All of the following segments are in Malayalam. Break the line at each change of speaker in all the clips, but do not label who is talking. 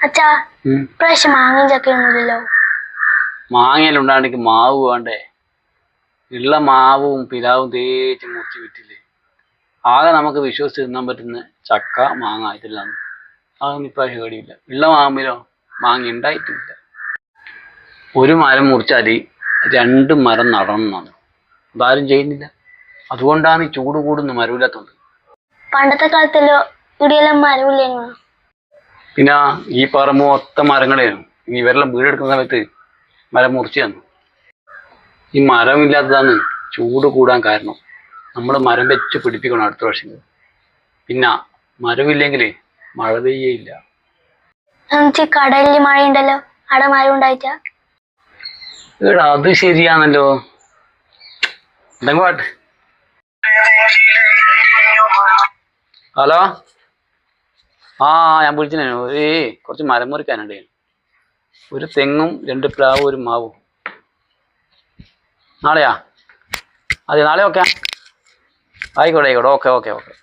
അച്ഛാ ഇപ്രാവശ്യം മാങ്ങയും ചക്കയൊന്നുമില്ലല്ലോ.
മാങ്ങയിലുണ്ടാണെങ്കിൽ മാവ് വേണ്ടേ? ഉള്ള മാവും പിലാവും തേച്ച് മുറിച്ച് വിറ്റില്ലേ. ആകെ നമുക്ക് വിശ്വസിച്ച് തിന്നാൻ പറ്റുന്ന ചക്ക മാങ്ങ ഇതെല്ലാം. അതൊന്നും ഇപ്രാവശ്യം കേടിയില്ല. ഉള്ള മാവിലോ മാങ്ങ ഉണ്ടായിട്ടില്ല. ഒരു മരം മുറിച്ചാൽ 2 മരം നടണമെന്നാണ്. അതാരും ചെയ്യുന്നില്ല. അതുകൊണ്ടാണ് ഈ ചൂട് കൂടുന്ന മരമില്ലാത്തത്.
പണ്ടത്തെ കാലത്തല്ലോ ഇവിടെയെല്ലാം മരമില്ലേനോ?
പിന്നെ ഈ പറമ്പ് മൊത്തം മരങ്ങളായിരുന്നു. ഇനി ഇവരെല്ലാം വീടെടുക്കുന്ന സമയത്ത് മരം മുറിച്ച് തന്നു. ഈ മരമില്ലാത്തതാണ് ചൂട് കൂടാൻ കാരണം. നമ്മൾ മരം വെച്ച് പിടിപ്പിക്കണം അടുത്ത വർഷം. പിന്നെ മരമില്ലെങ്കിൽ മഴ പെയ്യയില്ല.
കടലിൽ മഴയുണ്ടല്ലോ, അവിടെ മരം ഉണ്ടായിട്ടാ?
എടാ അത് ശരിയാണല്ലോ. എന്തെങ്കിലും പാട്ട്. ഹലോ, ഞാൻ വിളിച്ചേ കുറച്ച് മരം മുറിക്കാനുണ്ട്. ഒരു തെങ്ങും 2 പ്ലാവും 1 മാവും. നാളെയാ? അതെ, നാളെ ഓക്കെ. ആയിക്കോട്ടെ ഓക്കെ ഓക്കെ ഓക്കെ.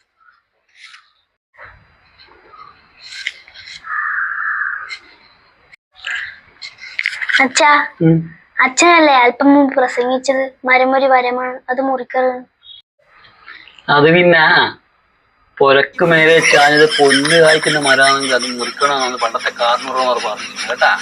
അച്ഛാ, അച്ഛനല്ലേ അല്പം മുമ്പ് പ്രസംഗിച്ചത് മരമൊരു വരമാണ്, അത് മുറിക്കരുത്?
അത് പിന്നെ പുരക്ക് മേലെ ചാഞ്ഞത് പൊന്ന് കായ്ക്കുന്ന മരമാണെങ്കിൽ അത് മുറിക്കണമെന്നാണ് പണ്ടത്തെ കാർന്നൂറമാർ പറഞ്ഞു കേട്ടാ.